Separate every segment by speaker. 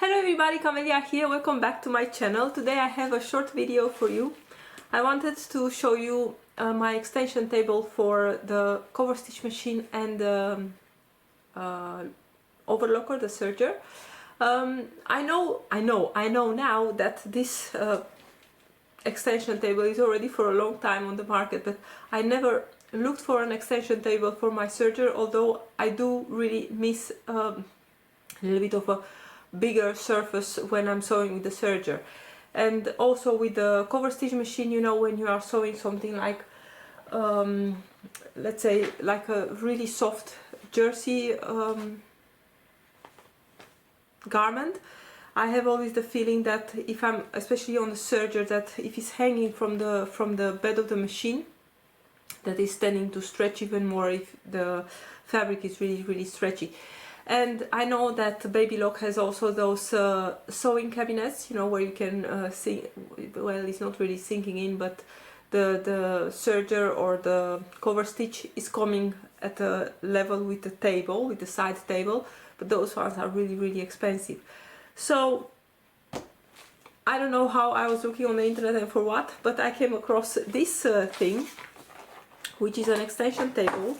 Speaker 1: Hello everybody, Camelia here, welcome back to my channel. Today I have a short video for you. I wanted to show you my extension table for the cover stitch machine and the overlocker, the serger. I know now that this extension table is already for a long time on the market, but I never looked for an extension table for my serger, although I do really miss a little bit of a bigger surface when I'm sewing with the serger. And also with the cover stitch machine, you know, when you are sewing something like let's say like a really soft jersey garment, I have always the feeling that if I'm especially on the serger, that if it's hanging from the bed of the machine, that is tending to stretch even more if the fabric is really stretchy. And I know that Babylock has also those sewing cabinets, you know, where you can sink, well, it's not really sinking in, but the serger or the cover stitch is coming at a level with the table, with the side table, but those ones are really expensive. So I don't know how I was looking on the internet and for what, but I came across this thing, which is an extension table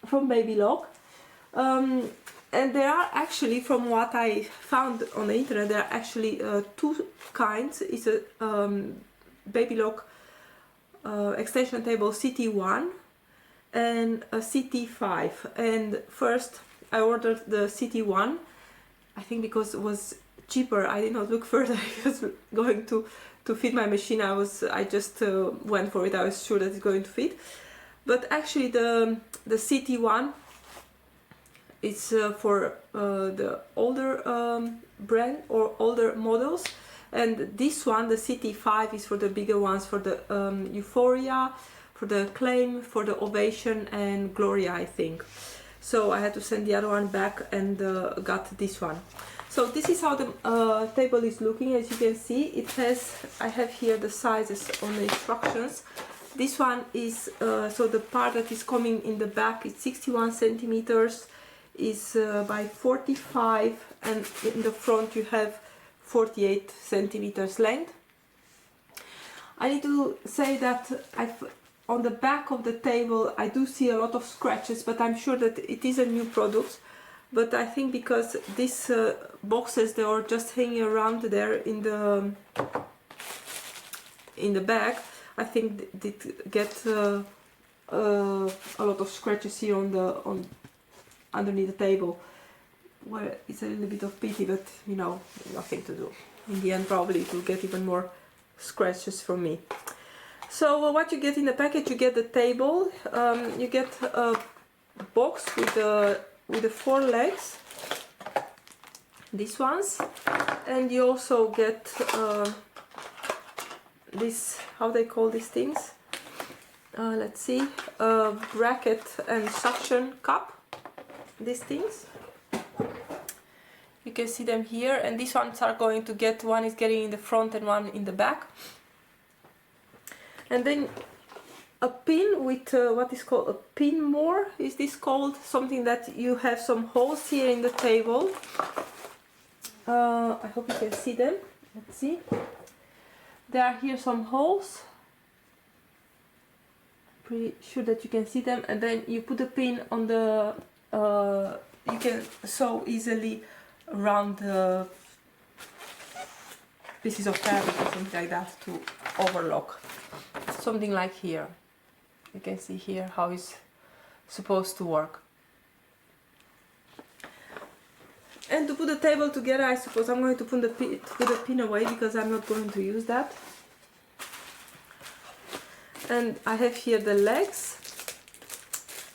Speaker 1: from Babylock, and there are actually, from what I found on the internet, there are actually two kinds. It's a Babylock extension table CT1 and a CT5, and first I ordered the CT1, I think because it was cheaper. I did not look further. I was going to fit my machine. I just went for it. I was sure that it's going to fit. But actually the CT1 is for the older brand or older models, and this one, the CT5, is for the bigger ones, for the Euphoria, for the Acclaim, for the Ovation and Gloria, I think. So I had to send the other one back and got this one. So this is how the table is looking. As you can see, it has, I have here the sizes on the instructions. This one is, so the part that is coming in the back is 61 centimeters, is by 45, and in the front you have 48 centimeters length. I need to say that on the back of the table I do see a lot of scratches, but I'm sure that it is a new product. But I think because these boxes, they are just hanging around there in the bag, I think it gets a lot of scratches here on underneath the table. Well, it's a little bit of pity, but you know, nothing to do. In the end, probably it will get even more scratches from me. So what you get in the package, you get the table, you get a box with the 4 legs, these ones, and you also get this, how they call these things, let's see, bracket and suction cup, these things, you can see them here, and these ones are going to get, one is getting in the front and one in the back. And then a pin with what is called a pin more, is this called, something that you have some holes here in the table. I hope you can see them. Let's see. There are here some holes. Pretty sure that you can see them, and then you put a pin on the. You can sew easily around the pieces of fabric or something like that to overlock. Something like here. You can see here how it's supposed to work. And to put the table together, I suppose I'm going to put the pin away because I'm not going to use that. And I have here the legs.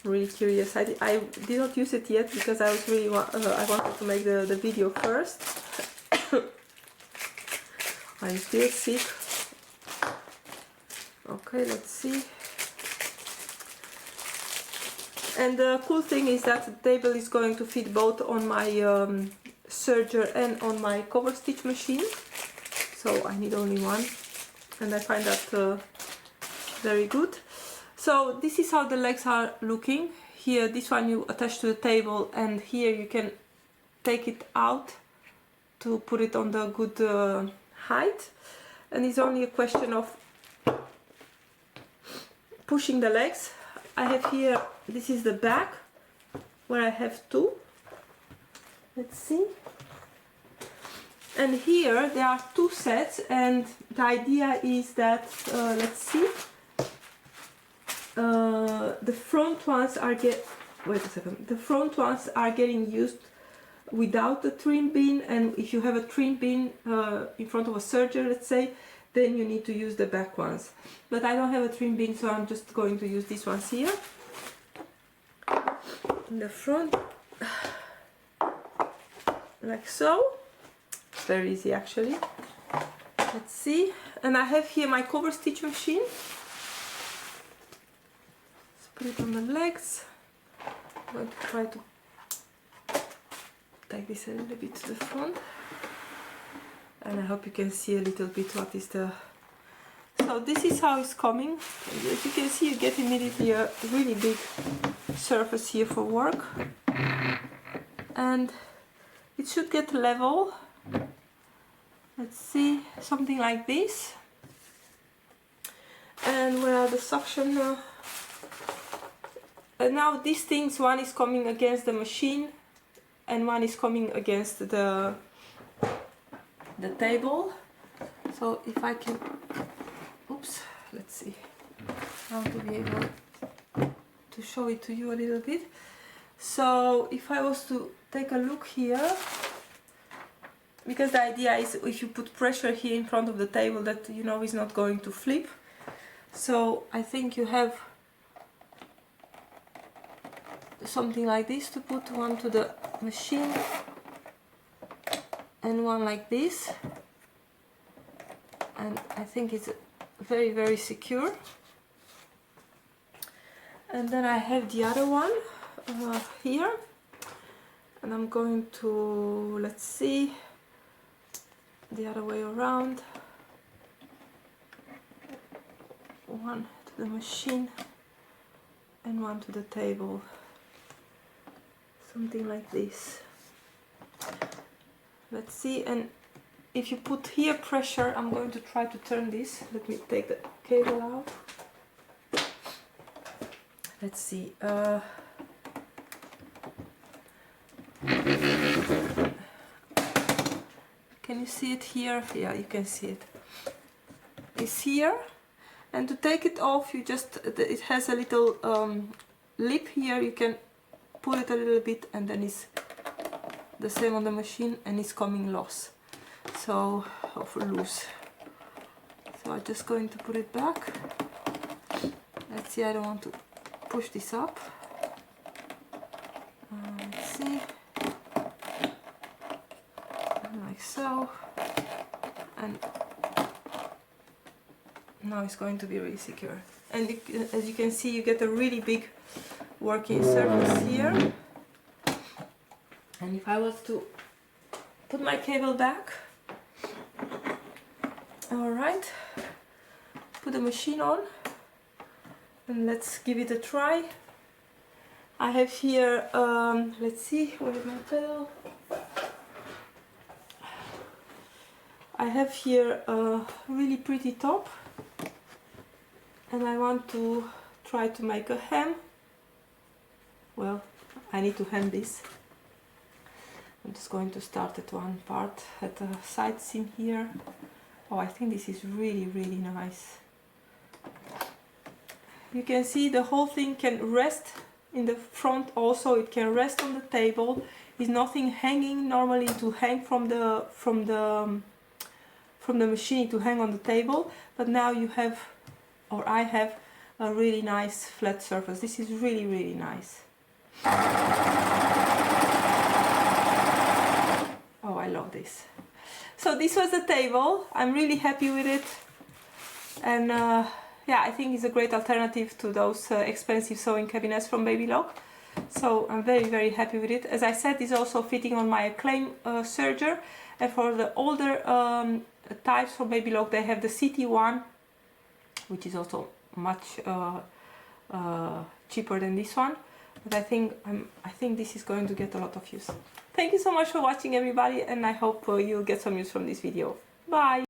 Speaker 1: Really curious. I did not use it yet because I was really I wanted to make the video first. I'm still sick. Okay, let's see. And the cool thing is that the table is going to fit both on my serger and on my cover stitch machine. So I need only one, and I find that very good. So this is how the legs are looking. Here, this one you attach to the table, and here you can take it out to put it on the good height, and it's only a question of pushing the legs. I have here, this is the back where I have two, let's see, and here there are two sets, and the idea is that let's see, the front ones are the front ones are getting used without the trim bin, and if you have a trim bin in front of a serger, let's say, then you need to use the back ones. But I don't have a trim bin, so I'm just going to use these ones here in the front, like so. It's very easy actually. Let's see, and I have here my cover stitch machine. Let's put it on the legs. I'm going to try to take this a little bit to the front, and I hope you can see a little bit what is the... So this is how it's coming. As you can see, you get immediately a really big surface here for work, and it should get level. Let's see, something like this. And where are the suction? And now these things, one is coming against the machine and one is coming against the table. So if I can, oops, let's see how to be able to show it to you a little bit. So if I was to take a look here, because the idea is if you put pressure here in front of the table, that you know is not going to flip. So I think you have something like this to put, one to the machine and one like this, and I think it's very, very secure. And then I have the other one here, and I'm going to, let's see, the other way around, one to the machine and one to the table, something like this. Let's see, and if you put here pressure, I'm going to try to turn this. Let me take the cable out. Let's see. Can you see it here? Yeah, you can see it. It's here, and to take it off, you just, it has a little lip here. You can pull it a little bit, and then it's the same on the machine, and it's coming loose. So, or loose. So I'm just going to put it back. Let's see. I don't want to push this up. Let's see. Like so, and now it's going to be really secure. And as you can see, you get a really big working surface here. And if I was to put my cable back, all right, put the machine on, and let's give it a try. I have here, let's see, where is my pedal? I have here a really pretty top, and I want to try to make a hem. Well, I need to hem this. I'm just going to start at one part, at the side seam here. Oh, I think this is really, really nice. You can see the whole thing can rest in the front also. It can rest on the table. There's nothing hanging. Normally to hang from the machine to hang on the table, but now you have, or I have, a really nice flat surface. This is really, really nice. Oh, I love this. So this was the table. I'm really happy with it, and yeah, I think it's a great alternative to those expensive sewing cabinets from Babylock. So I'm very, very happy with it. As I said, it's also fitting on my Acclaim serger, and for the older types from Babylock, they have the CT1, which is also much cheaper than this one. But I think this is going to get a lot of use. Thank you so much for watching, everybody, and I hope you'll get some use from this video. Bye!